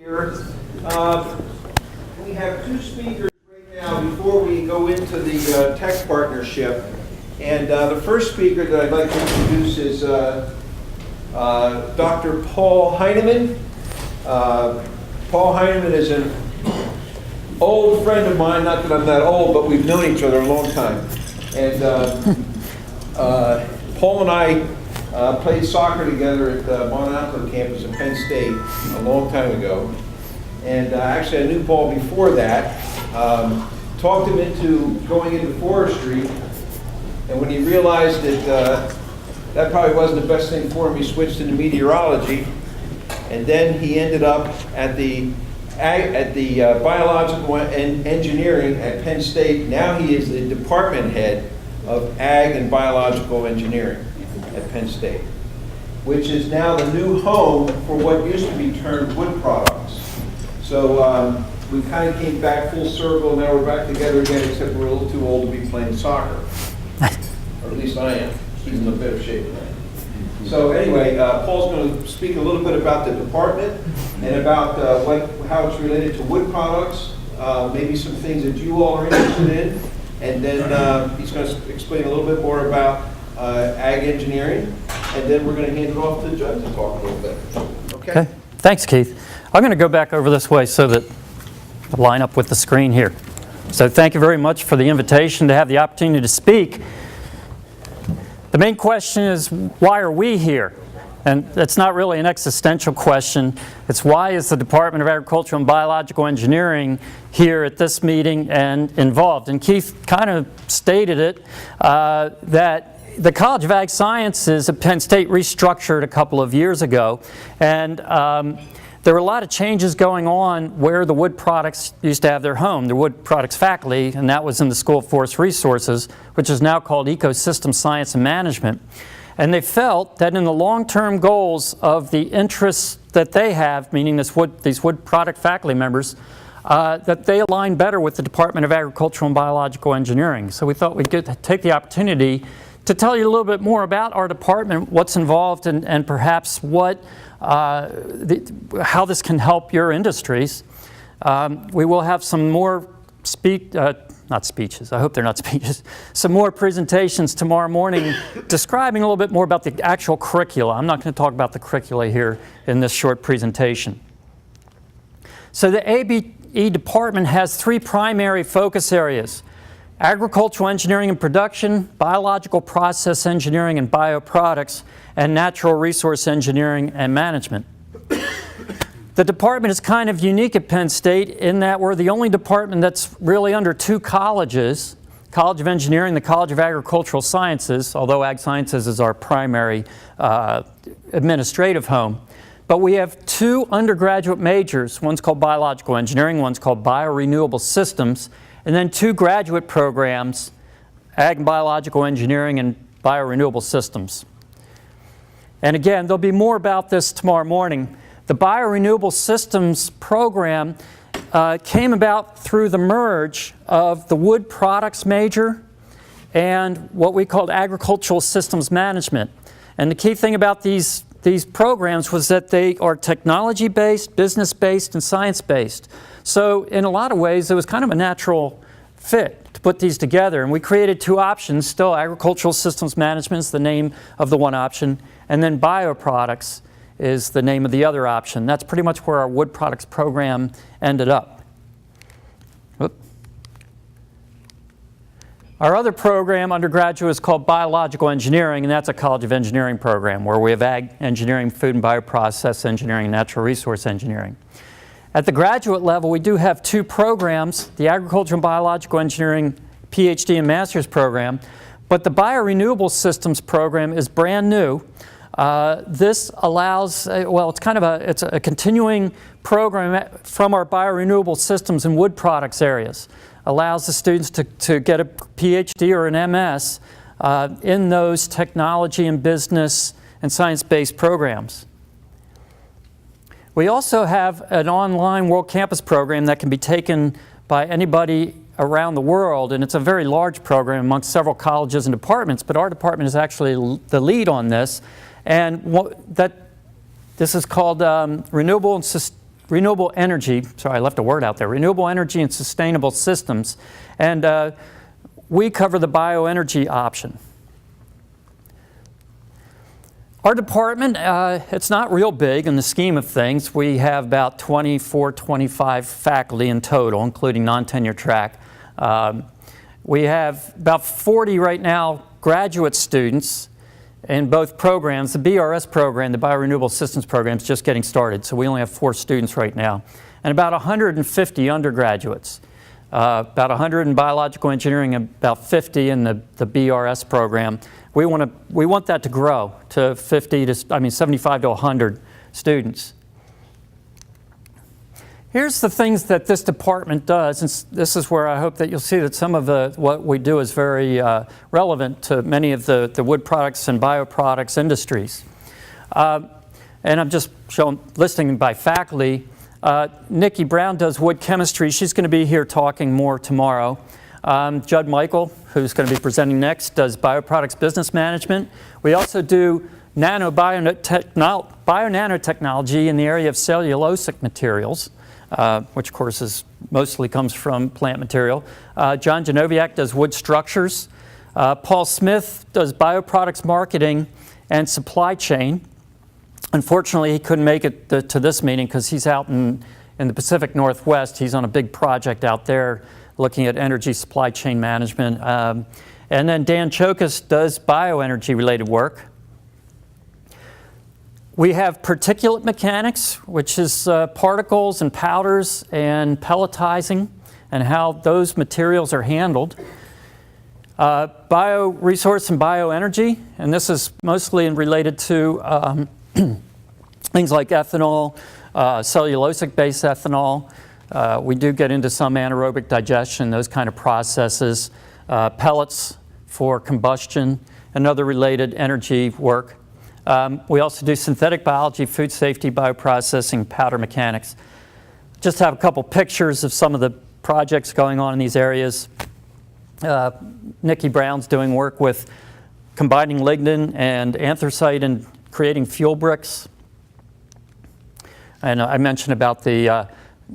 Here. We have two speakers right now before we go into the tech partnership. And the first speaker that I'd like to introduce is Dr. Paul Heinemann. Paul Heinemann is an old friend of mine, not that I'm that old, but we've known each other a long time. And Paul and I played soccer together at the Mononto campus at Penn State a long time ago. And actually I knew Paul before that. Talked him into going into forestry. And when he realized that that probably wasn't the best thing for him, he switched into meteorology. And then he ended up at the biological engineering at Penn State. Now he is the department head of ag and biological engineering at Penn State, which is now the new home for what used to be termed wood products. So we kind of came back full circle. Now we're back together again, except we're a little too old to be playing soccer. Or at least I am. He's in a better shape than I am. So anyway, Paul's going to speak a little bit about the department and about how it's related to wood products, maybe some things that you all are interested in, and then he's going to explain a little bit more about ag engineering, and then we're going to hand it off to Judd to talk a little bit. Okay? Thanks, Keith. I'm going to go back over this way so that I line up with the screen here. So thank you very much for the invitation to have the opportunity to speak. The main question is, why are we here? And it's not really an existential question. It's why is the Department of Agricultural and Biological Engineering here at this meeting and involved? And Keith kind of stated it, that the College of Ag Sciences at Penn State restructured a couple of years ago. And there were a lot of changes going on where the wood products used to have their home, the wood products faculty, and that was in the School of Forest Resources, which is now called Ecosystem Science and Management. And they felt that in the long-term goals of the interests that they have, meaning these wood product faculty members, that they align better with the Department of Agricultural and Biological Engineering. So we thought we'd take the opportunity to tell you a little bit more about our department, what's involved, and perhaps how this can help your industries. We will have some more not speeches, I hope they're not speeches, some more presentations tomorrow morning describing a little bit more about the actual curricula. I'm not going to talk about the curricula here in this short presentation. So the ABE Department has three primary focus areas: agricultural engineering and production, biological process engineering and bioproducts, and natural resource engineering and management. The department is kind of unique at Penn State in that we're the only department that's really under two colleges, College of Engineering, the College of Agricultural Sciences, although Ag Sciences is our primary administrative home. But we have two undergraduate majors. One's called Biological Engineering, one's called Biorenewable Systems, and then two graduate programs, Ag and Biological Engineering and Biorenewable Systems. And again, there'll be more about this tomorrow morning. The Biorenewable Systems program came about through the merge of the wood products major and what we called agricultural systems management. And the key thing about these programs was that they are technology-based, business-based, and science-based. So in a lot of ways, it was kind of a natural fit to put these together. And we created two options. Still, agricultural systems management is the name of the one option, and then bioproducts is the name of the other option. That's pretty much where our wood products program ended up. Whoop. Our other program, undergraduate, is called Biological Engineering, and that's a College of Engineering program where we have ag engineering, food and bioprocess engineering, and natural resource engineering. At the graduate level, we do have two programs, the Agricultural and Biological Engineering PhD and Master's program, but the Biorenewable Systems program is brand new. This allows, it's a continuing program from our biorenewable systems and wood products areas. Allows the students to get a PhD or an MS in those technology and business and science-based programs. We also have an online World Campus program that can be taken by anybody around the world, and it's a very large program amongst several colleges and departments, but our department is actually the lead on this. And this is called Renewable renewable energy, sorry, I left a word out there, renewable energy and sustainable systems. And we cover the bioenergy option. Our department, it's not real big in the scheme of things. We have about 24, 25 faculty in total, including non-tenure track. We have about 40 right now graduate students in both programs. The BRS program, the Biorenewable Systems program, is just getting started, so we only have 4 students right now. And about 150 undergraduates, about 100 in biological engineering and about 50 in the BRS program. We want that to grow to 75 to 100 students. Here's the things that this department does, and this is where I hope that you'll see that some of what we do is very relevant to many of the wood products and bioproducts industries. And I'm just listing by faculty. Nikki Brown does wood chemistry. She's going to be here talking more tomorrow. Judd Michael, who's going to be presenting next, does bioproducts business management. We also do bio-nanotechnology in the area of cellulosic materials, which of course mostly comes from plant material. John Genoviak does wood structures. Paul Smith does bioproducts marketing and supply chain. Unfortunately, he couldn't make it to this meeting because he's out in the Pacific Northwest. He's on a big project out there looking at energy supply chain management. And then Dan Chokas does bioenergy related work. We have particulate mechanics, which is particles and powders and pelletizing and how those materials are handled. Bioresource and bioenergy, and this is mostly related to things like ethanol, cellulosic-based ethanol. We do get into some anaerobic digestion, those kind of processes. Pellets for combustion and other related energy work. We also do synthetic biology, food safety, bioprocessing, powder mechanics. Just have a couple pictures of some of the projects going on in these areas. Nikki Brown's doing work with combining lignin and anthracite and creating fuel bricks. And I mentioned about the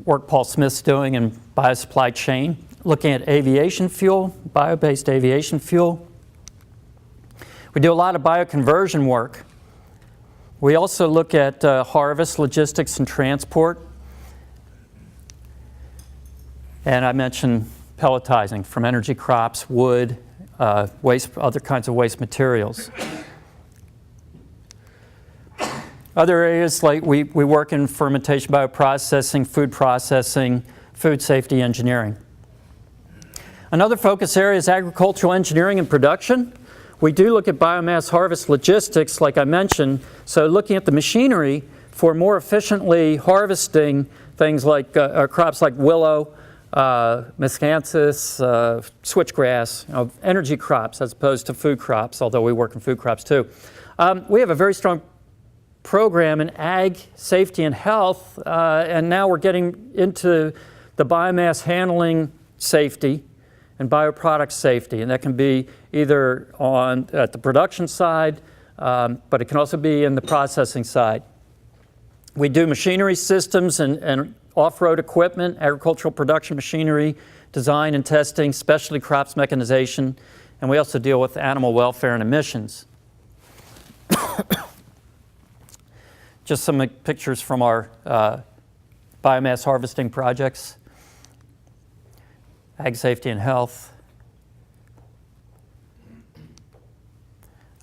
work Paul Smith's doing in biosupply chain, looking at aviation fuel, bio-based aviation fuel. We do a lot of bioconversion work. We also look at harvest, logistics, and transport. And I mentioned pelletizing from energy crops, wood, waste, other kinds of waste materials. Other areas like we work in fermentation, bioprocessing, food processing, food safety engineering. Another focus area is agricultural engineering and production. We do look at biomass harvest logistics, like I mentioned, so looking at the machinery for more efficiently harvesting things like crops like willow, miscanthus, switchgrass, energy crops as opposed to food crops, although we work in food crops too. We have a very strong program in ag safety and health, and now we're getting into the biomass handling safety and bioproduct safety, and that can be either at the production side, but it can also be in the processing side. We do machinery systems and off-road equipment, agricultural production machinery, design and testing, specialty crops mechanization, and we also deal with animal welfare and emissions. Just some pictures from our biomass harvesting projects. Ag safety and health.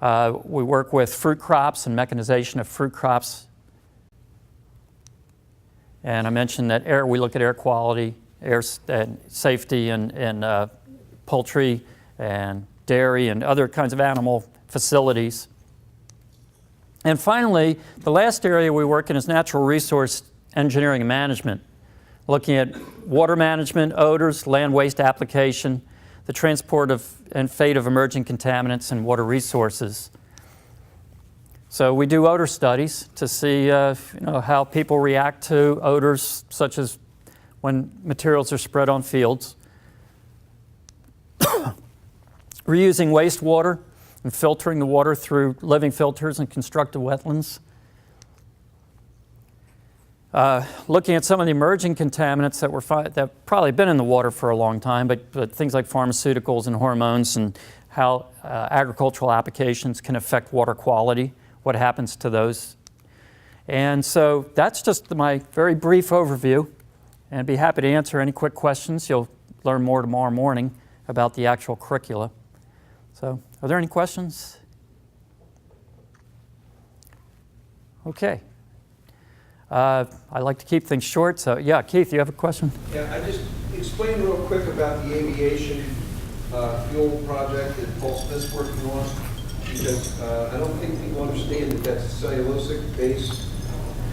We work with fruit crops and mechanization of fruit crops. And I mentioned that we look at air quality, air safety in poultry and dairy and other kinds of animal facilities. And finally, the last area we work in is natural resource engineering and management, looking at water management, odors, land waste application, the transport and fate of emerging contaminants and water resources. So we do odor studies to see how people react to odors, such as when materials are spread on fields. Reusing wastewater and filtering the water through living filters and constructed wetlands. looking at some of the emerging contaminants that probably been in the water for a long time, but things like pharmaceuticals and hormones and how agricultural applications can affect water quality, what happens to those. And so that's just my very brief overview, and I'd be happy to answer any quick questions. You'll learn more tomorrow morning about the actual curricula. So, are there any questions? Okay. I like to keep things short, so yeah, Keith, you have a question? Yeah, I just explain real quick about the aviation fuel project that Paul Smith's working on, because I don't think people understand that that's cellulosic-based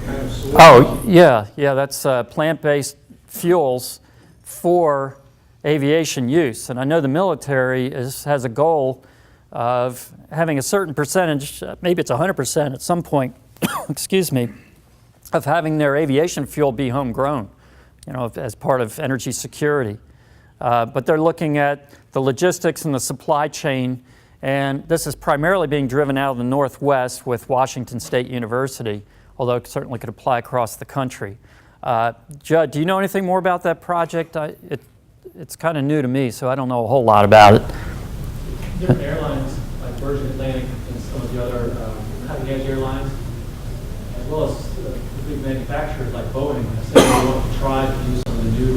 kind of solution. Oh, yeah, that's plant-based fuels for aviation use. And I know the military has a goal of having a certain percentage, maybe it's 100% at some point, excuse me, of having their aviation fuel be homegrown, you know, as part of energy security. But they're looking at the logistics and the supply chain, and this is primarily being driven out of the Northwest with Washington State University, although it certainly could apply across the country. Judd, do you know anything more about that project? It's kind of new to me, so I don't know a whole lot about it. Different airlines, like Virgin Atlantic and some of the other cutting-edge airlines, as well as the big manufacturers like Boeing, have said they want to try to use some of the new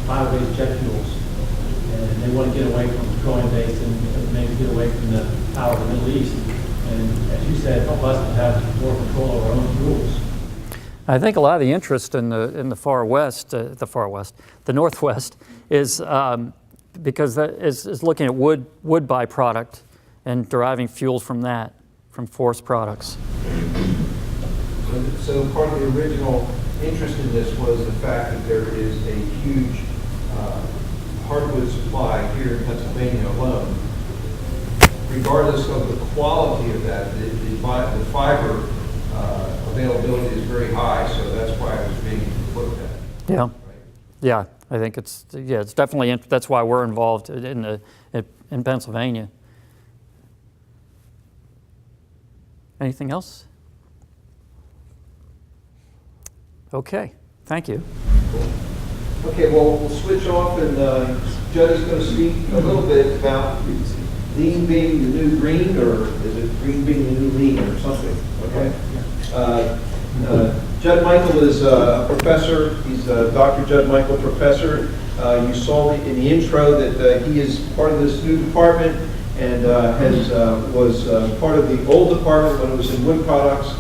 bio-based jet fuels. And they want to get away from petroleum-based and maybe get away from the power of the Middle East. And as you said, help us to have more control over our own fuels. I think a lot of the interest in the Northwest is because that is looking at wood byproduct and deriving fuels from that, from forest products. So part of the original interest in this was the fact that there is a huge hardwood supply here in Pennsylvania alone. Regardless of the quality of that, the fiber availability is very high, so that's why it was being looked at. Yeah, right? yeah. I think it's definitely that's why we're involved in Pennsylvania. Anything else? Okay, thank you. Okay, well, we'll switch off, and Judd is going to speak a little bit about lean being the new green, or is it green being the new lean, or something? Okay. Judd Michael is a professor. He's a Dr. Judd Michael professor. You saw in the intro that he is part of this new department and was part of the old department when it was in wood products.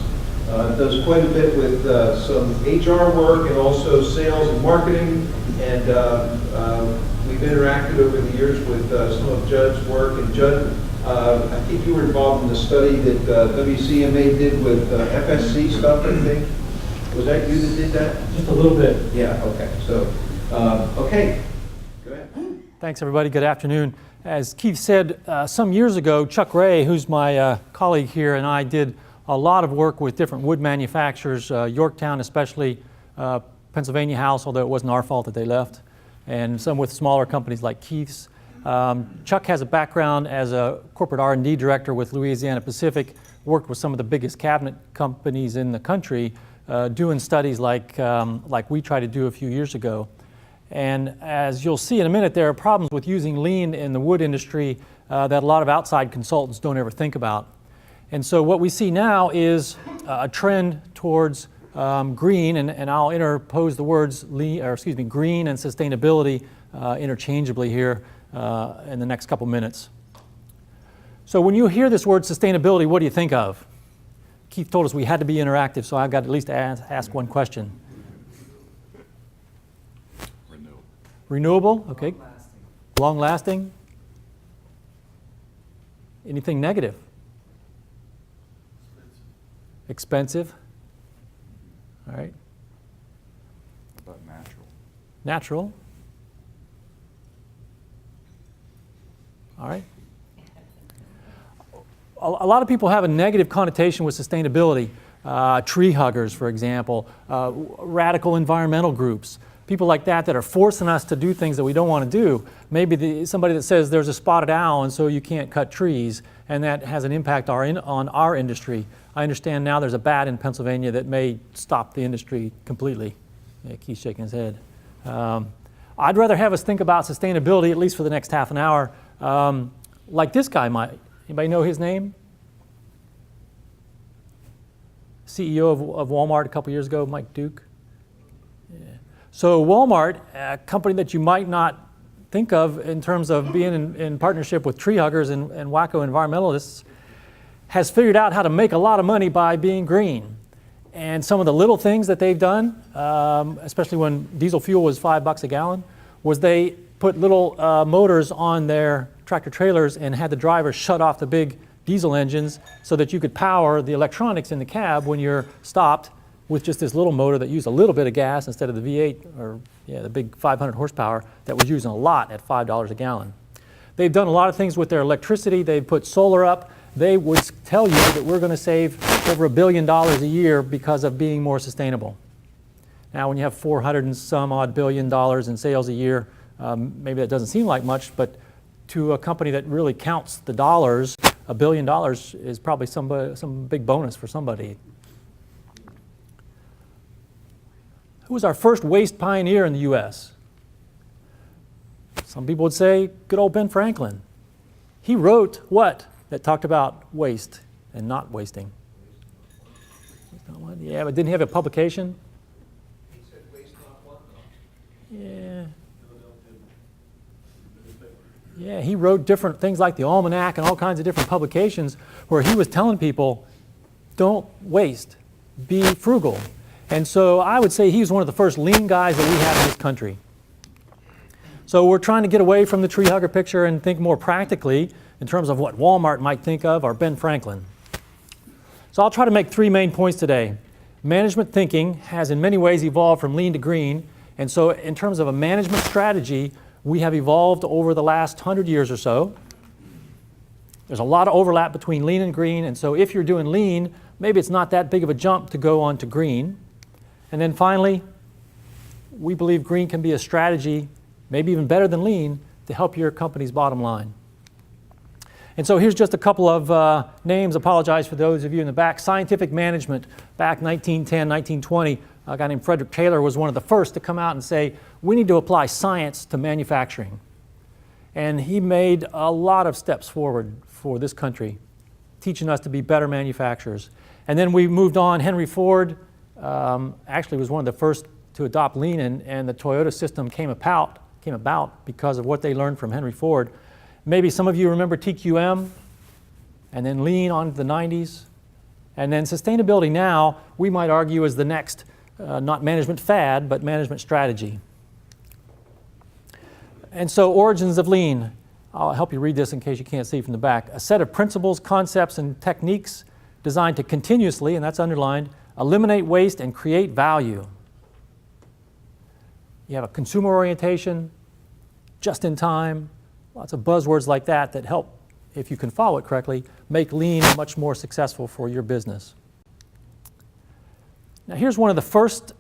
Does quite a bit with some HR work and also sales and marketing. And we've interacted over the years with some of Judd's work. And Judd, I think you were involved in the study that WCMA did with FSC stuff, I think. Was that you that did that? Just a little bit. Yeah, okay. So, okay. Go ahead. Thanks, everybody. Good afternoon. As Keith said, some years ago, Chuck Ray, who's my colleague here, and I did a lot of work with different wood manufacturers, Yorktown especially, Pennsylvania House, although it wasn't our fault that they left, and some with smaller companies like Keith's. Chuck has a background as a corporate R&D director with Louisiana Pacific, worked with some of the biggest cabinet companies in the country, doing studies like we tried to do a few years ago. And as you'll see in a minute, there are problems with using lean in the wood industry that a lot of outside consultants don't ever think about. And so what we see now is a trend towards green, and I'll interpose the words green and sustainability interchangeably here in the next couple minutes. So when you hear this word sustainability, what do you think of? Keith told us we had to be interactive, so I've got to at least ask one question. Renewable, okay. Long lasting. Anything negative? Expensive. All right. How about natural? Natural. All right. A lot of people have a negative connotation with sustainability. Tree huggers, for example, radical environmental groups, people like that are forcing us to do things that we don't want to do. Maybe somebody that says there's a spotted owl and so you can't cut trees, and that has an impact on our industry. I understand now there's a bat in Pennsylvania that may stop the industry completely. Yeah, Keith's shaking his head. I'd rather have us think about sustainability, at least for the next half an hour, like this guy might. Anybody know his name? CEO of Walmart a couple years ago, Mike Duke. Yeah. So Walmart, a company that you might not think of in terms of being in partnership with tree huggers and wacko environmentalists, has figured out how to make a lot of money by being green. And some of the little things that they've done, especially when diesel fuel was $5 a gallon, was they put little motors on their tractor trailers and had the drivers shut off the big diesel engines so that you could power the electronics in the cab when you're stopped with just this little motor that used a little bit of gas instead of the V8 or the big 500 horsepower that was using a lot at $5 a gallon. They've done a lot of things with their electricity. They've put solar up. They would tell you that we're going to save over $1 billion a year because of being more sustainable. Now, when you have 400 and some odd $billion in sales a year, maybe that doesn't seem like much, but to a company that really counts the dollars, $1 billion is probably some big bonus for somebody. Who was our first waste pioneer in the U.S.? Some people would say, good old Ben Franklin. He wrote what that talked about waste and not wasting? Yeah, but didn't he have a publication? He said waste not want. Yeah. Yeah, he wrote different things like the Almanac and all kinds of different publications where he was telling people, don't waste, be frugal. And so I would say he was one of the first lean guys that we have in this country. So we're trying to get away from the tree hugger picture and think more practically in terms of what Walmart might think of or Ben Franklin. So I'll try to make 3 main points today. Management thinking has in many ways evolved from lean to green. And so in terms of a management strategy, we have evolved over the last 100 years or so. There's a lot of overlap between lean and green. And so if you're doing lean, maybe it's not that big of a jump to go on to green. And then finally, we believe green can be a strategy, maybe even better than lean, to help your company's bottom line. And so here's just a couple of names. Apologize for those of you in the back. Scientific management, back 1910, 1920, a guy named Frederick Taylor was one of the first to come out and say, we need to apply science to manufacturing. And he made a lot of steps forward for this country, teaching us to be better manufacturers. And then we moved on. Henry Ford actually was one of the first to adopt lean, and the Toyota system came about because of what they learned from Henry Ford. Maybe some of you remember TQM, and then lean on the 90s. And then sustainability now, we might argue, is the next, not management fad, but management strategy. And so origins of lean. I'll help you read this in case you can't see from the back. A set of principles, concepts, and techniques designed to continuously, and that's underlined, eliminate waste and create value. You have a consumer orientation, just in time, lots of buzzwords like that that help, if you can follow it correctly, make lean much more successful for your business. Now here's one of the first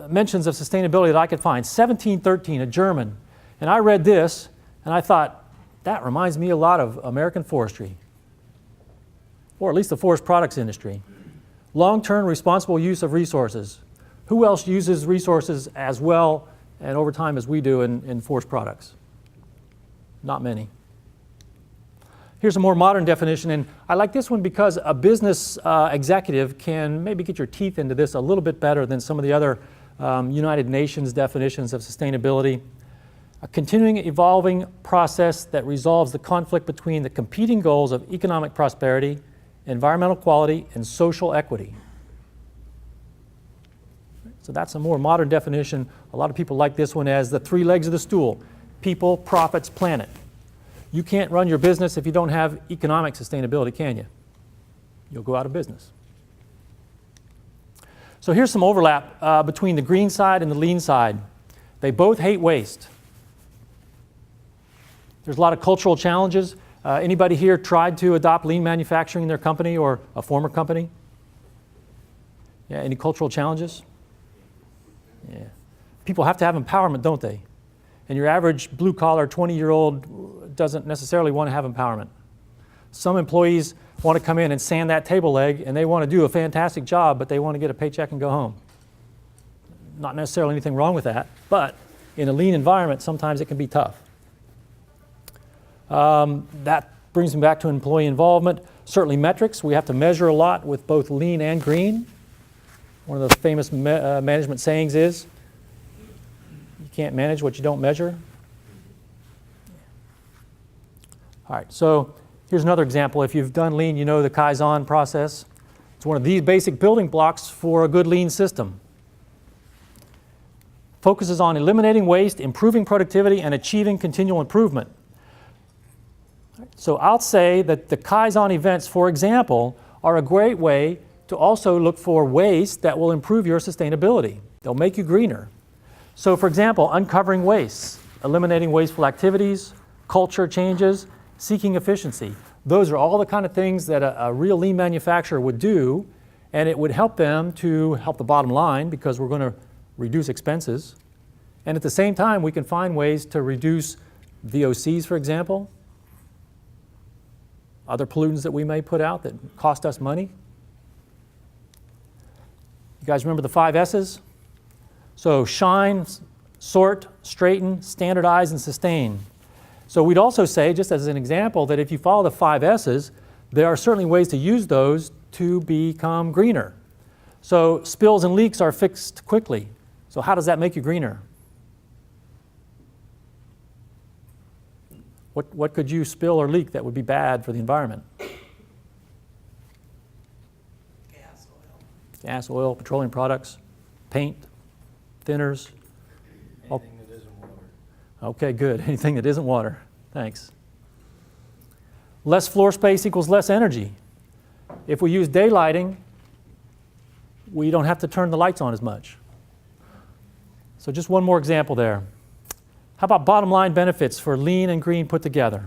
mentions of sustainability that I could find, 1713, a German. And I read this, and I thought, that reminds me a lot of American forestry, or at least the forest products industry. Long-term responsible use of resources. Who else uses resources as well and over time as we do in forest products? Not many. Here's a more modern definition, and I like this one because a business executive can maybe get your teeth into this a little bit better than some of the other United Nations definitions of sustainability. A continuing evolving process that resolves the conflict between the competing goals of economic prosperity, environmental quality, and social equity. So that's a more modern definition. A lot of people like this one as the 3 legs of the stool: people, profits, planet. You can't run your business if you don't have economic sustainability, can you? You'll go out of business. So here's some overlap between the green side and the lean side. They both hate waste. There's a lot of cultural challenges. Anybody here tried to adopt lean manufacturing in their company or a former company? Yeah, any cultural challenges? Yeah. People have to have empowerment, don't they? And your average blue-collar 20-year-old doesn't necessarily want to have empowerment. Some employees want to come in and sand that table leg, and they want to do a fantastic job, but they want to get a paycheck and go home. Not necessarily anything wrong with that, but in a lean environment, sometimes it can be tough. That brings me back to employee involvement. Certainly metrics. We have to measure a lot with both lean and green. One of the famous management sayings is, you can't manage what you don't measure. All right, so here's another example. If you've done lean, you know the Kaizen process. It's one of the basic building blocks for a good lean system. Focuses on eliminating waste, improving productivity, and achieving continual improvement. So I'll say that the Kaizen events, for example, are a great way to also look for waste that will improve your sustainability. They'll make you greener. So for example, uncovering wastes, eliminating wasteful activities, culture changes, seeking efficiency. Those are all the kind of things that a real lean manufacturer would do, and it would help them to help the bottom line because we're going to reduce expenses. And at the same time, we can find ways to reduce VOCs, for example, other pollutants that we may put out that cost us money. You guys remember the 5 S's? So shine, sort, straighten, standardize, and sustain. So we'd also say, just as an example, that if you follow the 5 S's, there are certainly ways to use those to become greener. So spills and leaks are fixed quickly. So how does that make you greener? What could you spill or leak that would be bad for the environment? Gas, oil, petroleum products, paint, thinners. Anything that isn't water. Okay, good. Anything that isn't water. Thanks. Less floor space equals less energy. If we use daylighting, we don't have to turn the lights on as much. So just one more example there. How about bottom line benefits for lean and green put together?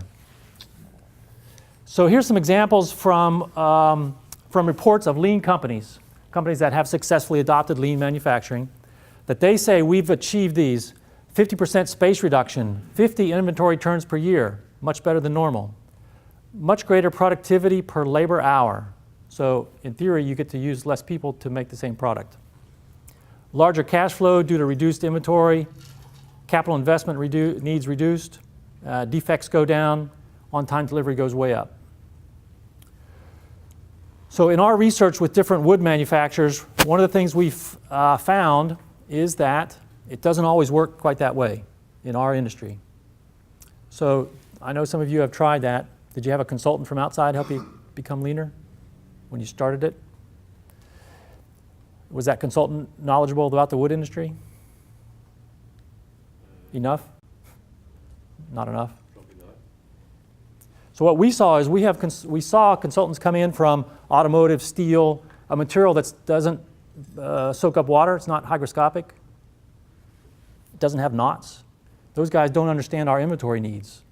So here's some examples from reports of lean companies that have successfully adopted lean manufacturing, that they say we've achieved these: 50% space reduction, 50 inventory turns per year, much better than normal. Much greater productivity per labor hour. So in theory, you get to use less people to make the same product. Larger cash flow due to reduced inventory, capital investment needs reduced, defects go down, on-time delivery goes way up. So in our research with different wood manufacturers, one of the things we've found is that it doesn't always work quite that way in our industry. So I know some of you have tried that. Did you have a consultant from outside help you become leaner when you started it? Was that consultant knowledgeable about the wood industry? Enough? Not enough? So what we saw is we saw consultants come in from automotive, steel, a material that doesn't soak up water. It's not hygroscopic. It doesn't have knots. Those guys don't understand our inventory needs.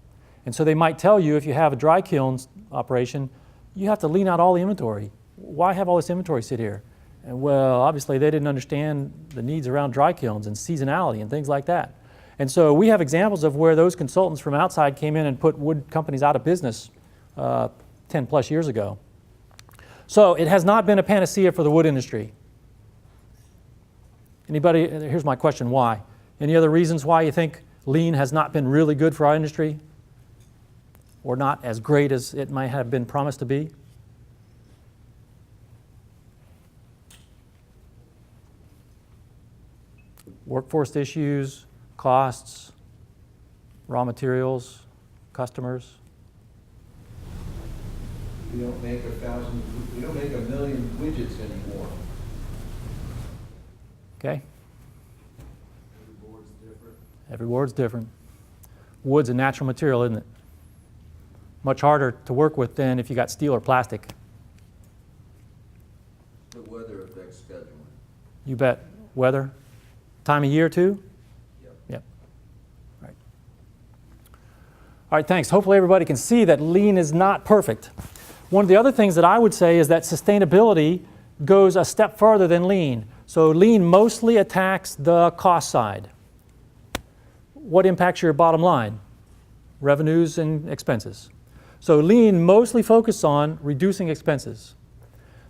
And so they might tell you, if you have a dry kiln operation, you have to lean out all the inventory. Why have all this inventory sit here? And well, obviously they didn't understand the needs around dry kilns and seasonality and things like that. And so we have examples of where those consultants from outside came in and put wood companies out of business 10 plus years ago. So it has not been a panacea for the wood industry. Anybody, here's my question, why? Any other reasons why you think lean has not been really good for our industry? Or not as great as it might have been promised to be? Workforce issues, costs, raw materials, customers. We don't make 1 million widgets anymore. Okay? Every board's different. Every board's different. Wood's a natural material, isn't it? Much harder to work with than if you got steel or plastic. The weather affects scheduling. You bet. Weather? Time of year too? Yep. Right. All right, thanks. Hopefully everybody can see that lean is not perfect. One of the other things that I would say is that sustainability goes a step further than lean. So lean mostly attacks the cost side. What impacts your bottom line? Revenues and expenses. So lean mostly focuses on reducing expenses.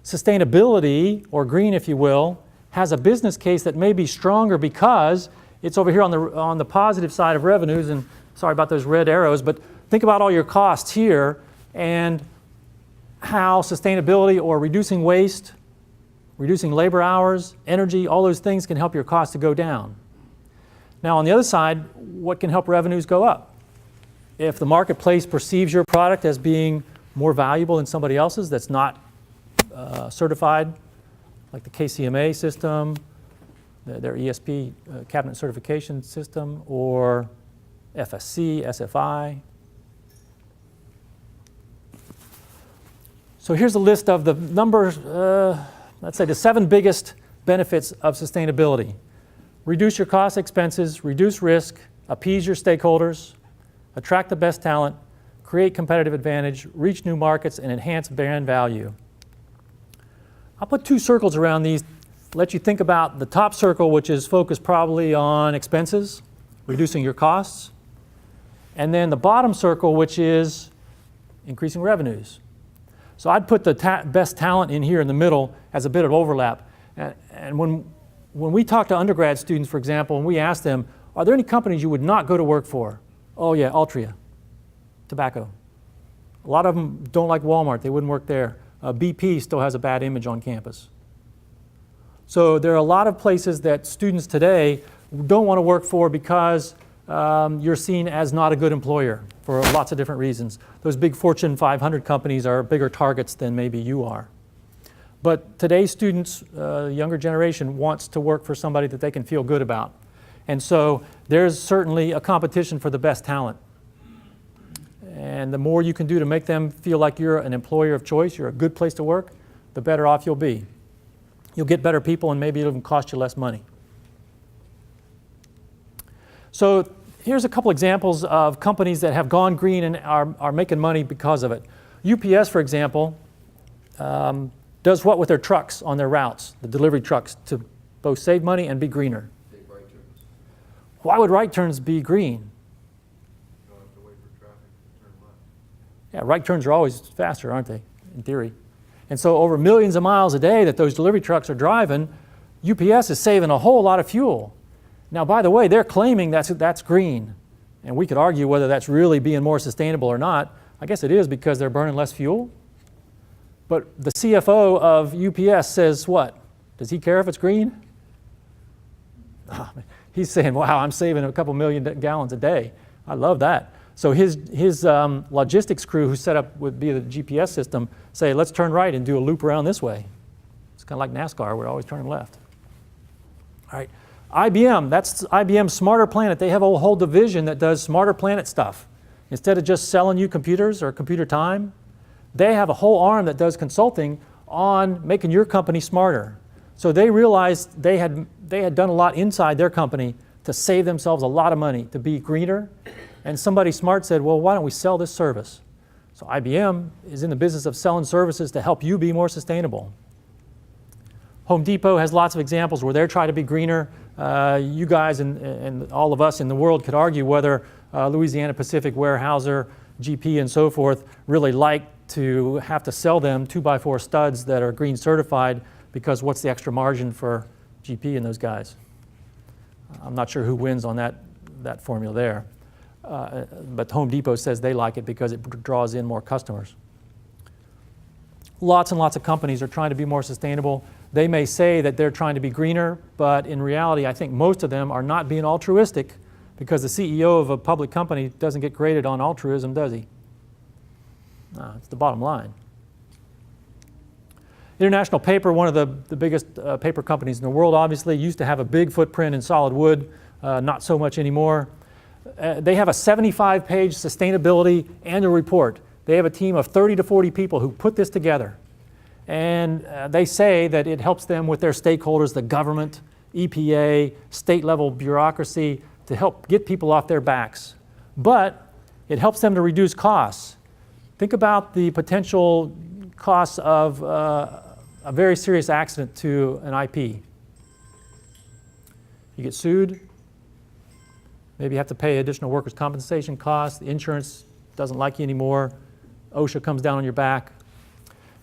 Sustainability, or green if you will, has a business case that may be stronger because it's over here on the positive side of revenues, and sorry about those red arrows, but think about all your costs here and how sustainability or reducing waste, reducing labor hours, energy, all those things can help your costs to go down. Now on the other side, what can help revenues go up? If the marketplace perceives your product as being more valuable than somebody else's that's not certified, like the KCMA system, their ESP cabinet certification system, or FSC, SFI. So here's a list of the numbers, let's say the 7 biggest benefits of sustainability. Reduce your cost expenses, reduce risk, appease your stakeholders, attract the best talent, create competitive advantage, reach new markets, and enhance brand value. I'll put 2 circles around these, let you think about the top circle, which is focused probably on expenses, reducing your costs, and then the bottom circle, which is increasing revenues. So I'd put the best talent in here in the middle as a bit of overlap. And when we talk to undergrad students, for example, and we ask them, are there any companies you would not go to work for? Oh yeah, Altria, tobacco. A lot of them don't like Walmart, they wouldn't work there. BP still has a bad image on campus. So there are a lot of places that students today don't want to work for because you're seen as not a good employer for lots of different reasons. Those big Fortune 500 companies are bigger targets than maybe you are. But today's students, younger generation, wants to work for somebody that they can feel good about. And so there's certainly a competition for the best talent. And the more you can do to make them feel like you're an employer of choice, you're a good place to work, the better off you'll be. You'll get better people and maybe it'll even cost you less money. So here's a couple examples of companies that have gone green and are making money because of it. UPS, for example, does what with their trucks on their routes, the delivery trucks, to both save money and be greener? Take right turns. Why would right turns be green? You don't have to wait for traffic to turn left. Yeah, right turns are always faster, aren't they, in theory? And so over millions of miles a day that those delivery trucks are driving, UPS is saving a whole lot of fuel. Now, by the way, they're claiming that's green. And we could argue whether that's really being more sustainable or not. I guess it is because they're burning less fuel. But the CFO of UPS says what? Does he care if it's green? Oh, he's saying, wow, I'm saving a couple million gallons a day. I love that. So his logistics crew who set up via the GPS system say, let's turn right and do a loop around this way. It's kind of like NASCAR, we're always turning left. All right, IBM, that's IBM's Smarter Planet. They have a whole division that does Smarter Planet stuff. Instead of just selling you computers or computer time, they have a whole arm that does consulting on making your company smarter. So they realized they had done a lot inside their company to save themselves a lot of money, to be greener. And somebody smart said, well, why don't we sell this service? So IBM is in the business of selling services to help you be more sustainable. Home Depot has lots of examples where they're trying to be greener. You guys and all of us in the world could argue whether Louisiana Pacific, Weyerhaeuser, GP, and so forth really like to have to sell them 2x4 studs that are green certified, because what's the extra margin for GP and those guys? I'm not sure who wins on that formula there. But Home Depot says they like it because it draws in more customers. Lots and lots of companies are trying to be more sustainable. They may say that they're trying to be greener, but in reality, I think most of them are not being altruistic, because the CEO of a public company doesn't get graded on altruism, does he? No, it's the bottom line. International Paper, one of the biggest paper companies in the world, obviously, used to have a big footprint in solid wood, not so much anymore. They have a 75-page sustainability annual report. They have a team of 30 to 40 people who put this together. And they say that it helps them with their stakeholders, the government, EPA, state-level bureaucracy, to help get people off their backs. But it helps them to reduce costs. Think about the potential costs of a very serious accident to an IP. You get sued. Maybe you have to pay additional workers' compensation costs. The insurance doesn't like you anymore. OSHA comes down on your back.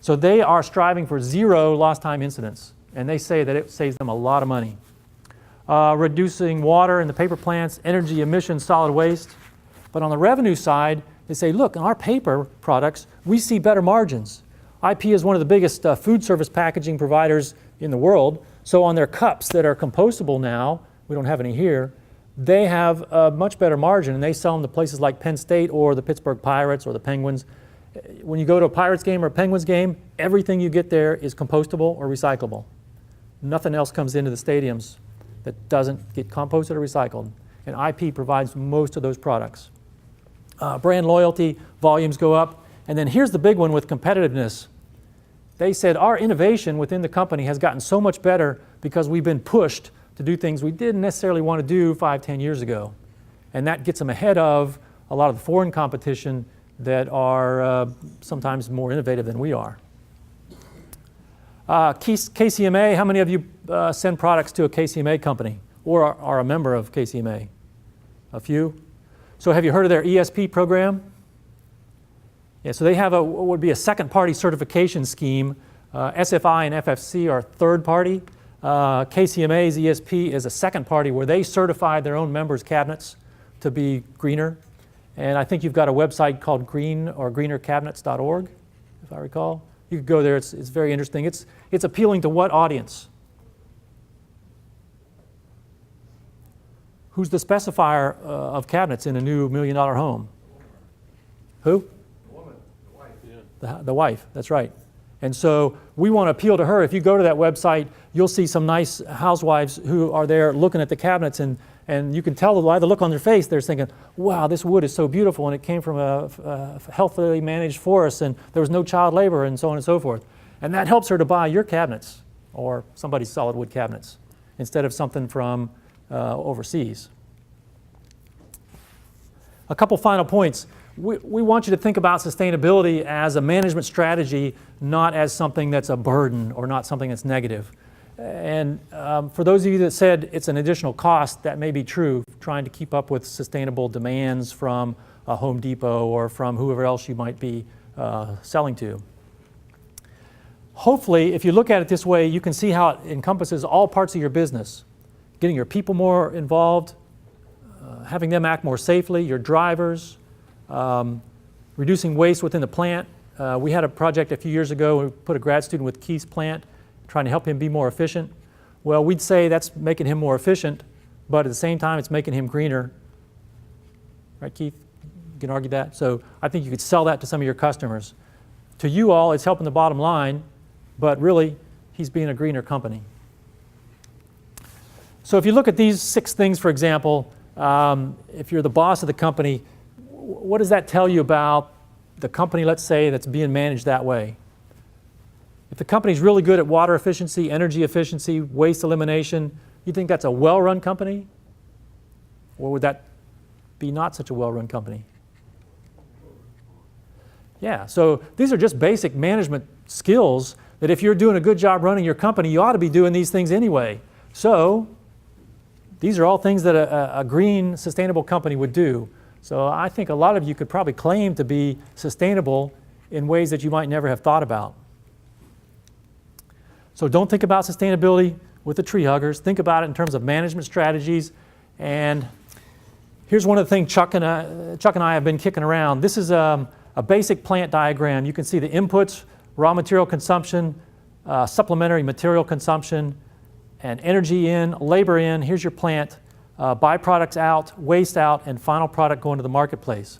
So they are striving for 0 lost time incidents, and they say that it saves them a lot of money. Reducing water in the paper plants, energy emissions, solid waste. But on the revenue side, they say, look, in our paper products, we see better margins. IP is one of the biggest food service packaging providers in the world. So on their cups that are compostable now, we don't have any here, they have a much better margin, and they sell them to places like Penn State or the Pittsburgh Pirates or the Penguins. When you go to a Pirates game or a Penguins game, everything you get there is compostable or recyclable. Nothing else comes into the stadiums that doesn't get composted or recycled. And IP provides most of those products. Brand loyalty, volumes go up. And then here's the big one with competitiveness. They said our innovation within the company has gotten so much better because we've been pushed to do things we didn't necessarily want to do 5, 10 years ago. And that gets them ahead of a lot of the foreign competition that are sometimes more innovative than we are. KCMA, how many of you send products to a KCMA company or are a member of KCMA? A few? So have you heard of their ESP program? Yeah, so they have what would be a second-party certification scheme. SFI and FFC are third-party. KCMA's ESP is a second party where they certify their own members' cabinets to be greener. And I think you've got a website called green or greenercabinets.org, if I recall. You could go there. It's very interesting. It's appealing to what audience? Who's the specifier of cabinets in a new $1 million home? Who? The woman, the wife. Yeah. The wife, that's right. And so we want to appeal to her. If you go to that website, you'll see some nice housewives who are there looking at the cabinets, and you can tell by the look on their face, they're thinking, wow, this wood is so beautiful, and it came from a healthily managed forest, and there was no child labor, and so on and so forth. And that helps her to buy your cabinets or somebody's solid wood cabinets instead of something from overseas. A couple final points. We want you to think about sustainability as a management strategy, not as something that's a burden or not something that's negative. And for those of you that said it's an additional cost, that may be true, trying to keep up with sustainable demands from a Home Depot or from whoever else you might be selling to. Hopefully, if you look at it this way, you can see how it encompasses all parts of your business. Getting your people more involved, having them act more safely, your drivers, reducing waste within the plant. We had a project a few years ago, we put a grad student with Keith's plant, trying to help him be more efficient. Well, we'd say that's making him more efficient, but at the same time, it's making him greener. Right, Keith? You can argue that. So I think you could sell that to some of your customers. To you all, it's helping the bottom line, but really, he's being a greener company. So if you look at these 6 things, for example, if you're the boss of the company, what does that tell you about the company, let's say, that's being managed that way? If the company's really good at water efficiency, energy efficiency, waste elimination, you think that's a well-run company? Or would that be not such a well-run company? Yeah, so these are just basic management skills that if you're doing a good job running your company, you ought to be doing these things anyway. So these are all things that a green, sustainable company would do. So I think a lot of you could probably claim to be sustainable in ways that you might never have thought about. So don't think about sustainability with the tree huggers. Think about it in terms of management strategies. And here's one of the things Chuck and I have been kicking around. This is a basic plant diagram. You can see the inputs, raw material consumption, supplementary material consumption, and energy in, labor in. Here's your plant. Byproducts out, waste out, and final product going to the marketplace.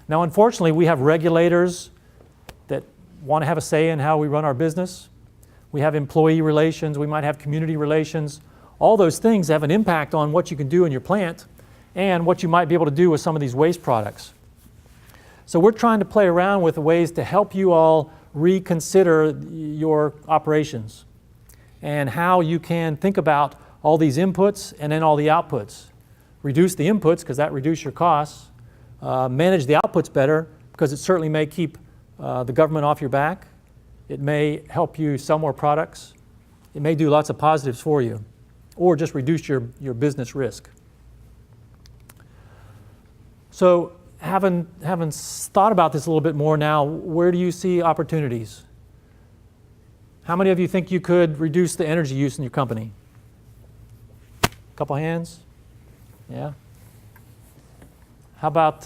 Now, unfortunately, we have regulators that want to have a say in how we run our business. We have employee relations, we might have community relations. All those things have an impact on what you can do in your plant and what you might be able to do with some of these waste products. So we're trying to play around with ways to help you all reconsider your operations and how you can think about all these inputs and then all the outputs. Reduce the inputs because that reduces your costs. Manage the outputs better because it certainly may keep the government off your back. It may help you sell more products. It may do lots of positives for you or just reduce your business risk. So having thought about this a little bit more now, where do you see opportunities? How many of you think you could reduce the energy use in your company? Couple hands? Yeah. How about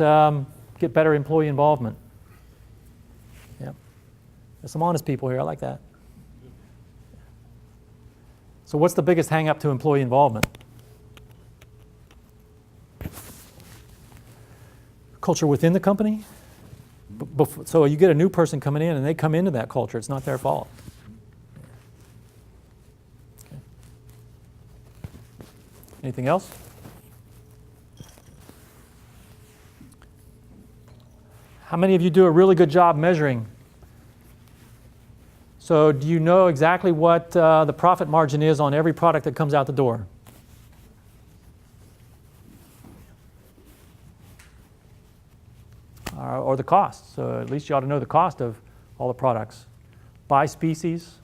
get better employee involvement? Yeah. There's some honest people here. I like that. So what's the biggest hang up to employee involvement? Culture within the company? So you get a new person coming in and they come into that culture. It's not their fault. Okay. Anything else? How many of you do a really good job measuring? So do you know exactly what the profit margin is on every product that comes out the door? Or the cost. So at least you ought to know the cost of all the products. By species.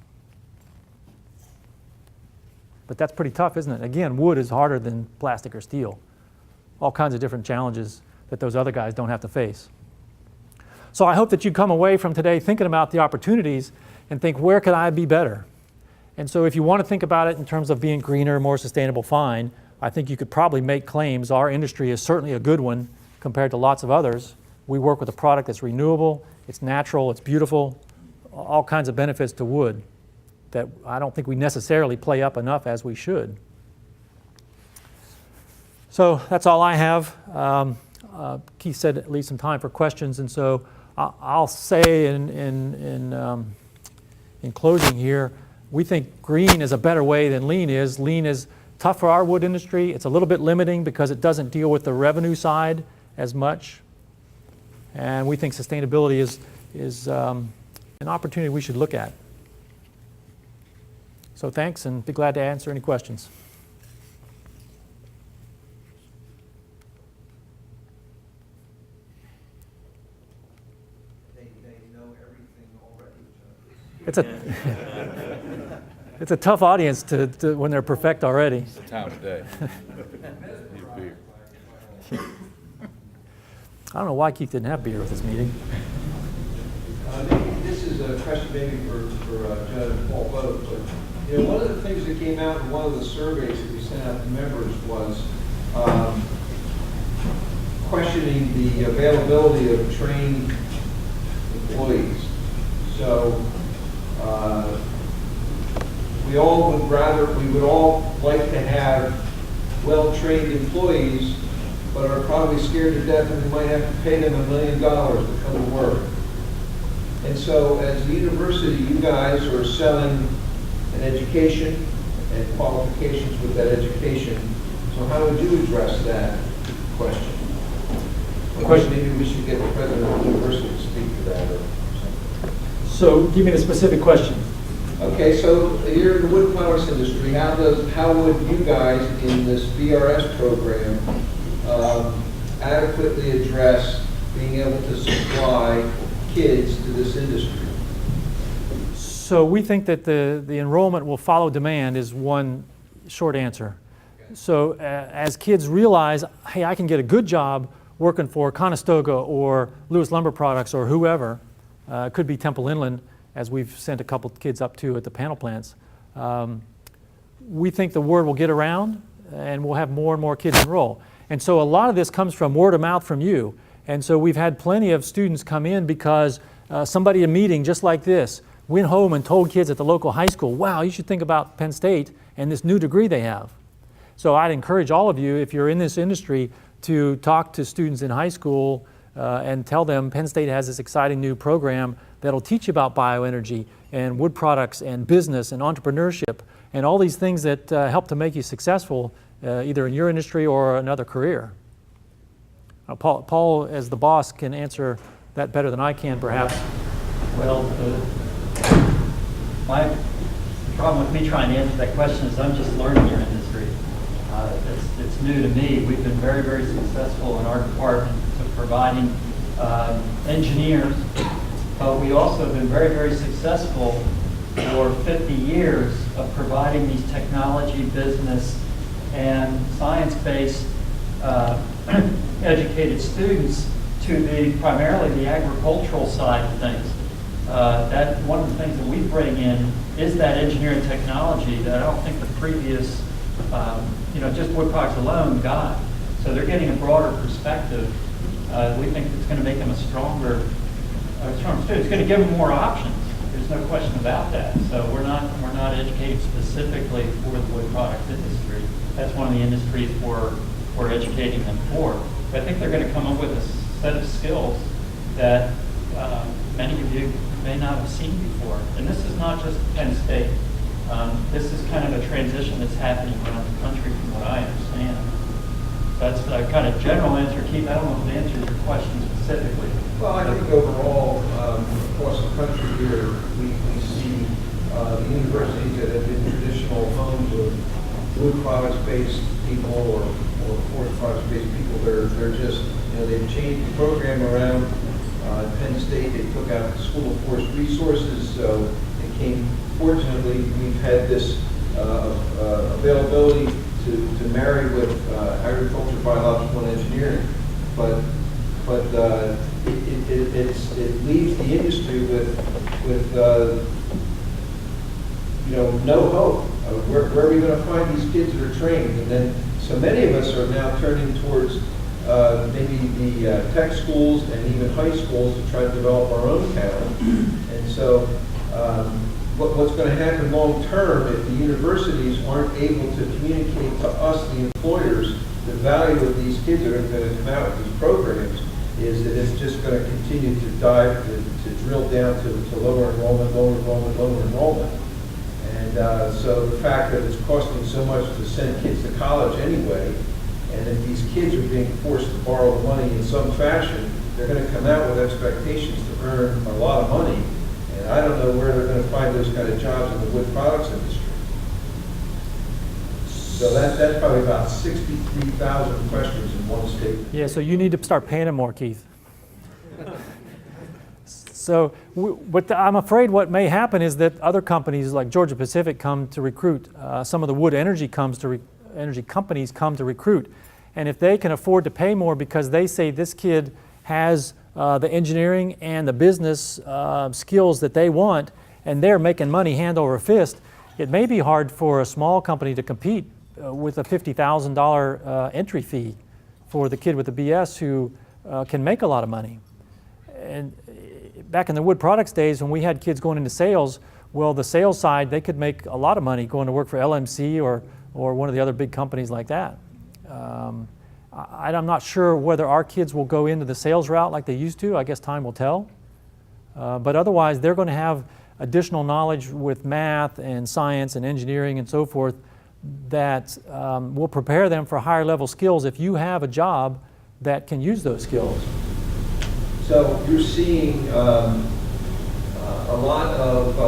But that's pretty tough, isn't it? Again, wood is harder than plastic or steel. All kinds of different challenges that those other guys don't have to face. So I hope that you come away from today thinking about the opportunities and think, where could I be better? And so if you want to think about it in terms of being greener, more sustainable, fine. I think you could probably make claims. Our industry is certainly a good one compared to lots of others. We work with a product that's renewable, it's natural, it's beautiful, all kinds of benefits to wood that I don't think we necessarily play up enough as we should. So that's all I have. Keith said leave some time for questions, and so I'll say in closing here, we think green is a better way than lean is. Lean is tough for our wood industry. It's a little bit limiting because it doesn't deal with the revenue side as much. And we think sustainability is an opportunity we should look at. So thanks, and be glad to answer any questions. They know everything already. It's a tough audience to when they're perfect already. It's the time of day. Need a beer. I don't know why Keith didn't have beer with this meeting. This is a question maybe for Judd and Paul both, but one of the things that came out in one of the surveys that we sent out to members was questioning the availability of trained employees. So we would all like to have well-trained employees, but are probably scared to death that we might have to pay them $1 million to come to work. And so as a university, you guys are selling an education and qualifications with that education. So how would you address that question? Maybe we should get the president of the university to speak to that or something. So give me the specific question. Okay, so you're in the wood products industry. How would you guys in this BRS program adequately address being able to supply kids to this industry? So we think that the enrollment will follow demand is one short answer. So as kids realize, hey, I can get a good job working for Conestoga or Lewis Lumber Products or whoever, it could be Temple Inland, as we've sent a couple kids up to at the panel plants. We think the word will get around and we'll have more and more kids enroll. And so a lot of this comes from word of mouth from you. And so we've had plenty of students come in because somebody in a meeting just like this went home and told kids at the local high school, wow, you should think about Penn State and this new degree they have. So I'd encourage all of you, if you're in this industry, to talk to students in high school and tell them Penn State has this exciting new program that'll teach you about bioenergy and wood products and business and entrepreneurship and all these things that help to make you successful either in your industry or another career. Paul, as the boss, can answer that better than I can, perhaps. Well, my problem with me trying to answer that question is I'm just learning your industry. It's new to me. We've been very, very successful in our department of providing engineers, but we also have been very, very successful for 50 years of providing these technology, business, and science-based educated students to the primarily the agricultural side of things. That one of the things that we bring in is that engineering technology that I don't think the previous, just wood products alone got. So they're getting a broader perspective. We think it's going to make them a stronger student. It's going to give them more options. There's no question about that. So we're not educating specifically for the wood products industry. That's one of the industries we're educating them for. But I think they're going to come up with a set of skills that many of you may not have seen before. And this is not just Penn State. This is kind of a transition that's happening around the country from what I understand. That's the kind of general answer. Keith, I don't know if it answers your question specifically. Well, I think overall, across the country here, we see the universities that have been traditional homes of wood products-based people or forest products-based people, they're just, they've changed the program around. At Penn State, they took out the School of Forest Resources, so fortunately, we've had this availability to marry with agriculture, biological, and engineering. But it leaves the industry with no hope. Where are we going to find these kids that are trained? And then so many of us are now turning towards maybe the tech schools and even high schools to try to develop our own talent. And so what's going to happen long term if the universities aren't able to communicate to us, the employers, the value of these kids that are going to come out with these programs is that it's just going to continue to dive, to drill down to lower enrollment. And so the fact that it's costing so much to send kids to college anyway, and if these kids are being forced to borrow the money in some fashion, they're going to come out with expectations to earn a lot of money. And I don't know where they're going to find those kind of jobs in the wood products industry. So that's probably about 63,000 questions in one statement. Yeah, so you need to start paying them more, Keith. So I'm afraid what may happen is that other companies like Georgia Pacific come to recruit. Some of the wood energy energy companies come to recruit. And if they can afford to pay more because they say this kid has the engineering and the business skills that they want, and they're making money hand over fist, it may be hard for a small company to compete with a $50,000 entry fee for the kid with the BS who can make a lot of money. And back in the wood products days when we had kids going into sales, well, the sales side, they could make a lot of money going to work for LMC or one of the other big companies like that. I'm not sure whether our kids will go into the sales route like they used to. I guess time will tell. But otherwise, they're going to have additional knowledge with math and science and engineering and so forth that will prepare them for higher level skills if you have a job that can use those skills. So you're seeing a lot of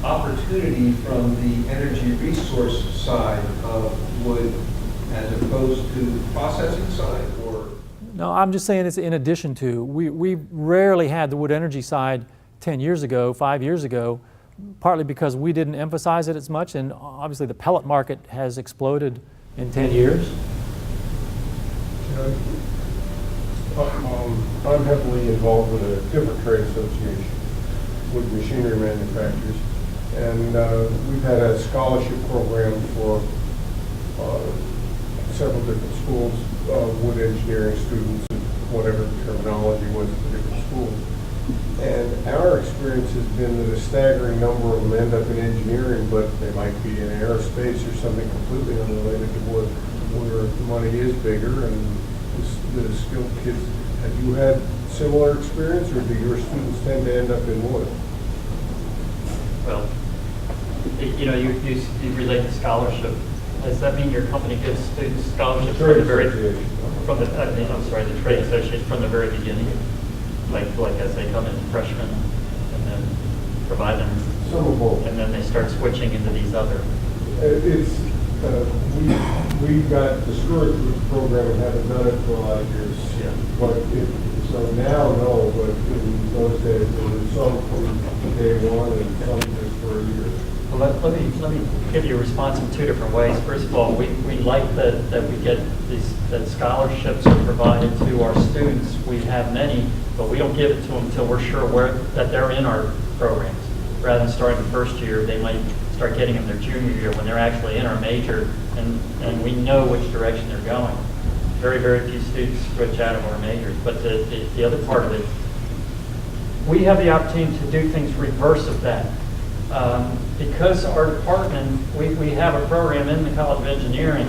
opportunity from the energy resource side of wood as opposed to the processing side, or? No, I'm just saying it's in addition to. We rarely had the wood energy side 10 years ago, 5 years ago, partly because we didn't emphasize it as much, and obviously the pellet market has exploded in 10 years. I'm heavily involved with a different trade association with machinery manufacturers, and we've had a scholarship program for several different schools, wood engineering students, and whatever the terminology was for different schools. And our experience has been that a staggering number of them end up in engineering, but they might be in aerospace or something completely unrelated to wood, where the money is bigger and the skilled kids. Have you had similar experience, or do your students tend to end up in wood? Well, you relate to scholarship. Does that mean your company gives students scholarships from the trade association from the very beginning? Like as they come in freshmen, and then provide them, Some of both. and then they start switching into these other. We got discouraged with the program and haven't done it for a lot of years. Yeah. So now, no, but in those days, there was some from day one and some just for a year. Well, let me give you a response in two different ways. First of all, we like that we get that scholarships are provided to our students. We have many, but we don't give it to them until we're sure that they're in our programs. Rather than starting the first year, they might start getting them their junior year when they're actually in our major, and we know which direction they're going. Very, very few students switch out of our majors. But the other part of it, we have the opportunity to do things reverse of that. Because our department, we have a program in the College of Engineering,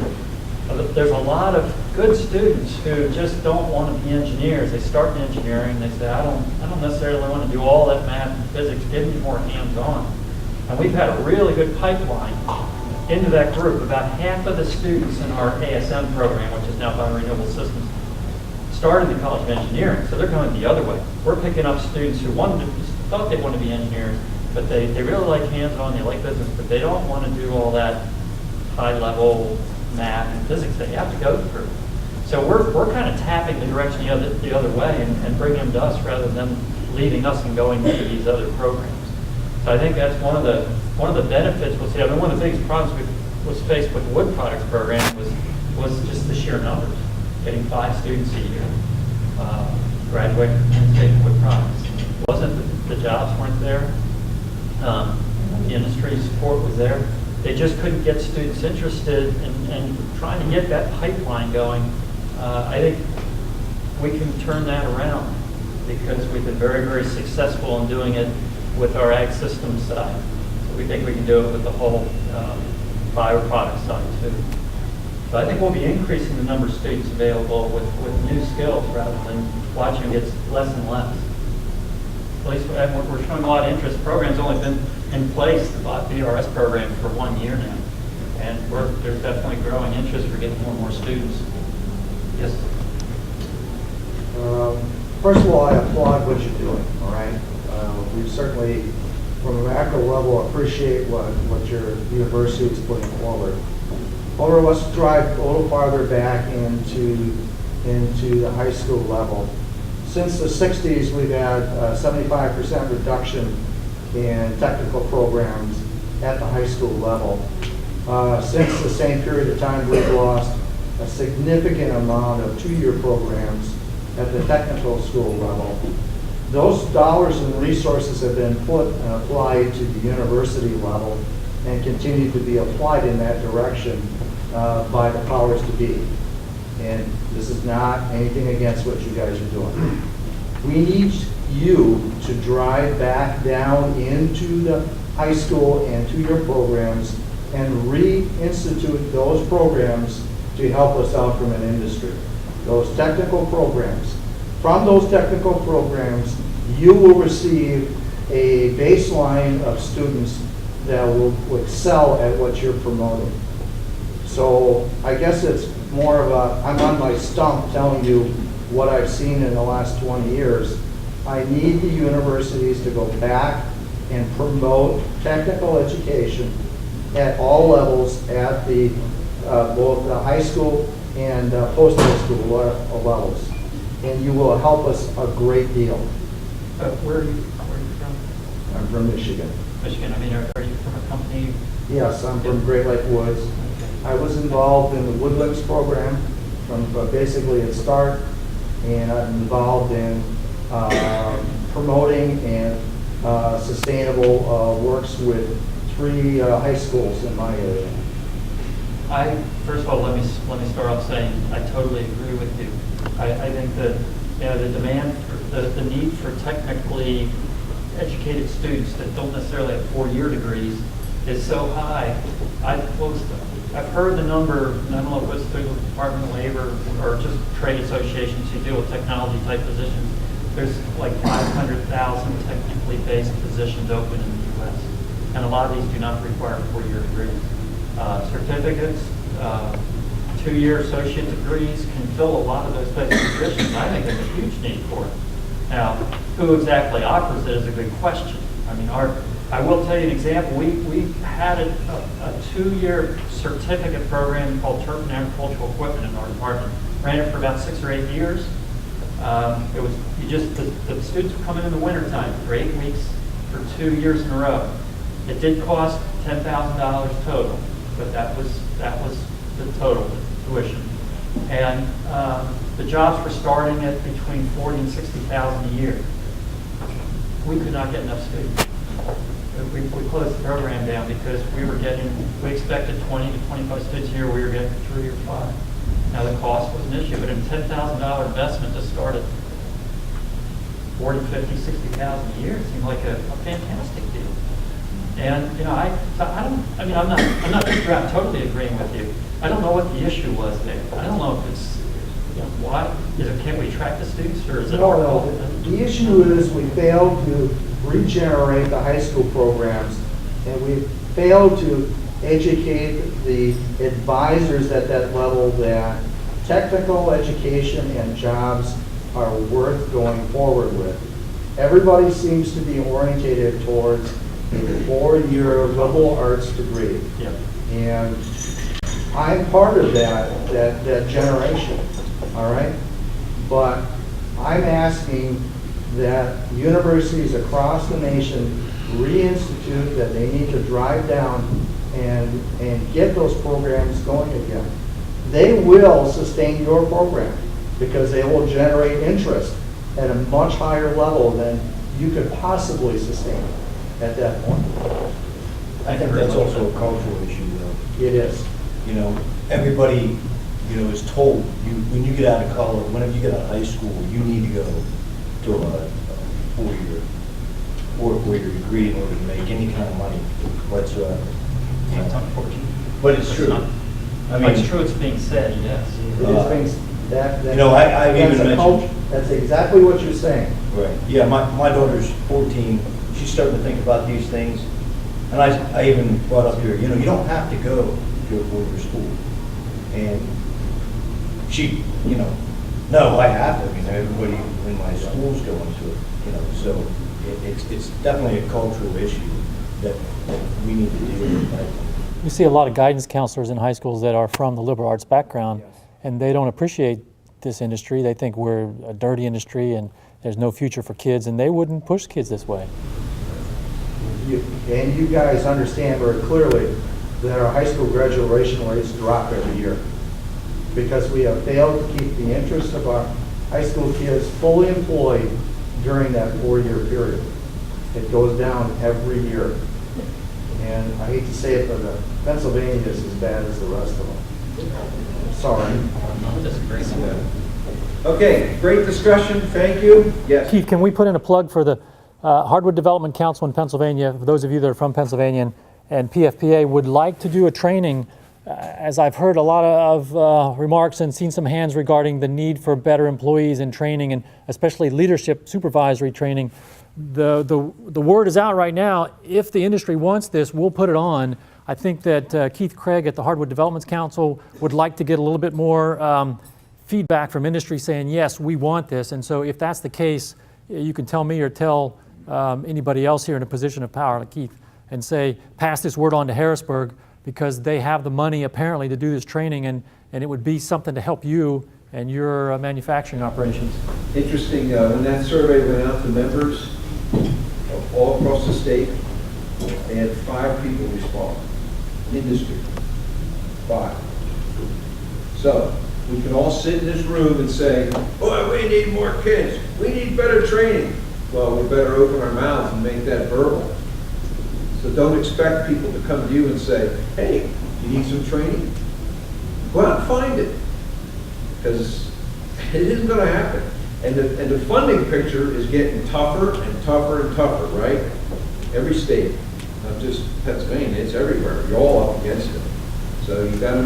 there's a lot of good students who just don't want to be engineers. They start in engineering, they say, I don't necessarily want to do all that math and physics, give me more hands-on. And we've had a really good pipeline into that group. About half of the students in our ASM program, which is now Biorenewable Systems, started in the College of Engineering, so they're going the other way. We're picking up students who thought they wanted to be engineers, but they really like hands-on, they like business, but they don't want to do all that high-level math and physics that you have to go through. So we're kind of tapping the direction the other way and bringing them to us rather than leaving us and going to these other programs. So I think that's one of the benefits we'll see. I mean, one of the biggest problems we was faced with the wood products program was just the sheer numbers. Getting 5 students a year graduating from Penn State wood products. It wasn't the jobs weren't there. The industry support was there. They just couldn't get students interested in trying to get that pipeline going. I think we can turn that around because we've been very, very successful in doing it with our ag systems side. So we think we can do it with the whole bioproduct side too. So I think we'll be increasing the number of students available with new skills rather than watching it get less and less. At least we're showing a lot of interest. The program's only been in place, the BRS program, for 1 year now. And there's definitely growing interest for getting more and more students. Yes? First of all, I applaud what you're doing, all right? We certainly, from a macro level, appreciate what your university is putting forward. However, let's drive a little farther back into the high school level. Since the 60s, we've had a 75% reduction in technical programs at the high school level. Since the same period of time, we've lost a significant amount of 2-year programs at the technical school level. Those dollars and resources have been put and applied to the university level and continue to be applied in that direction by the powers to be. And this is not anything against what you guys are doing. We need you to drive back down into the high school and 2-year programs and reinstitute those programs to help us out from an industry. Those technical programs. From those technical programs, you will receive a baseline of students that will excel at what you're promoting. So I guess it's more of a, I'm on my stump telling you what I've seen in the last 20 years. I need the universities to go back and promote technical education at all levels at the both the high school and post-high school levels. And you will help us a great deal. Where are you from? I'm from Michigan. Michigan. I mean, are you from a company? Yes, I'm from Great Lake Woods. I was involved in the Woodlands program from basically its start, and I'm involved in promoting and sustainable works with 3 high schools in my area. First of all, let me start off saying I totally agree with you. I think that the demand, the need for technically educated students that don't necessarily have 4-year degrees is so high. I've heard the number, I don't know if it's through the Department of Labor or just trade associations who deal with technology type positions. There's like 500,000 technically based positions open in the U.S. And a lot of these do not require 4-year degrees. Certificates, 2-year associate degrees can fill a lot of those types of positions. I think there's a huge need for it. Now, who exactly offers it is a good question. I mean, I will tell you an example. We had a 2-year certificate program called Turf and Agricultural Equipment in our department. Ran it for about 6 or 8 years. It was the students would come in the wintertime for 8 weeks for 2 years in a row. It did cost $10,000 total, but that was the total tuition. And the jobs were starting at between $40,000 and $60,000 a year. We could not get enough students. We closed the program down because we expected 20 to 25 students a year, we were getting 3 or 5. Now the cost was an issue, but a $10,000 investment to start at 40, 50, 60,000 a year seemed like a fantastic deal. And I'm not totally agreeing with you. I don't know what the issue was there. I don't know if it's why can't we attract the students, or is it our fault? The issue is we failed to regenerate the high school programs, and we failed to educate the advisors at that level that technical education and jobs are worth going forward with. Everybody seems to be orientated towards a 4-year liberal arts degree. Yeah. And I'm part of that generation, all right? But I'm asking that universities across the nation reinstitute that they need to drive down and get those programs going again. They will sustain your program because they will generate interest at a much higher level than you could possibly sustain at that point. I think that's also a cultural issue, though. It is. You know, everybody, is told, when you get out of college, whenever you get out of high school, you need to go to a 4-year degree in order to make any kind of money whatsoever. That's unfortunate. But it's true. It's true, it's being said, yes. It is things that I've even that's a mentioned. that's exactly what you're saying. Right. Yeah, my daughter's 14. She's starting to think about these things. And I even brought up here, you don't have to go to a 4-year school. And she, no, I have to. Everybody in my school's going to it, So it's definitely a cultural issue that we need to deal with. We see a lot of guidance counselors in high schools that are from the liberal arts background, and they don't appreciate this industry. They think we're a dirty industry and there's no future for kids, and they wouldn't push kids this way. And you guys understand very clearly that our high school graduation rates drop every year because we have failed to keep the interest of our high school kids fully employed during that 4-year period. It goes down every year. And I hate to say it, but Pennsylvania is as bad as the rest of them. Sorry. Okay, great discussion, thank you. Yes. Keith, can we put in a plug for the Hardwood Development Council in Pennsylvania? For those of you that are from Pennsylvania, and PFPA would like to do a training, as I've heard a lot of remarks and seen some hands regarding the need for better employees and training, and especially leadership supervisory training. The word is out right now. If the industry wants this, we'll put it on. I think that Keith Craig at the Hardwood Development Council would like to get a little bit more feedback from industry saying, yes, we want this. And so if that's the case, you can tell me or tell anybody else here in a position of power like Keith and say, pass this word on to Harrisburg because they have the money apparently to do this training, and it would be something to help you and your manufacturing operations. Interesting, when that survey went out to members all across the state, they had 5 people respond. Industry, 5. So we can all sit in this room and say, boy, we need more kids. We need better training. Well, we better open our mouths and make that verbal. So don't expect people to come to you and say, hey, you need some training? Go out and find it. Because it isn't going to happen. And the funding picture is getting tougher and tougher and tougher, right? Every state, not just Pennsylvania, it's everywhere. You're all up against it. So you got to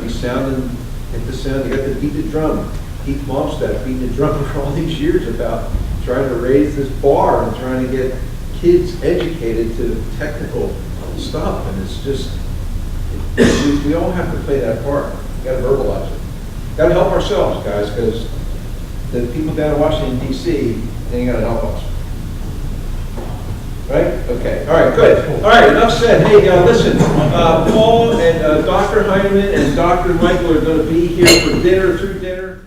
be sounding, hit the sound. You got to beat the drum. Keith Malmstead beat the drum for all these years about trying to raise this bar and trying to get kids educated to technical stuff. And it's just, we all have to play that part. You got to verbalize it. Got to help ourselves, guys, because the people down in Washington, D.C., they ain't got to help us. Right? Okay. All right, good. All right, enough said. Hey, listen, Paul and Dr. Heineman and Dr. Michael are going to be here for dinner, through dinner.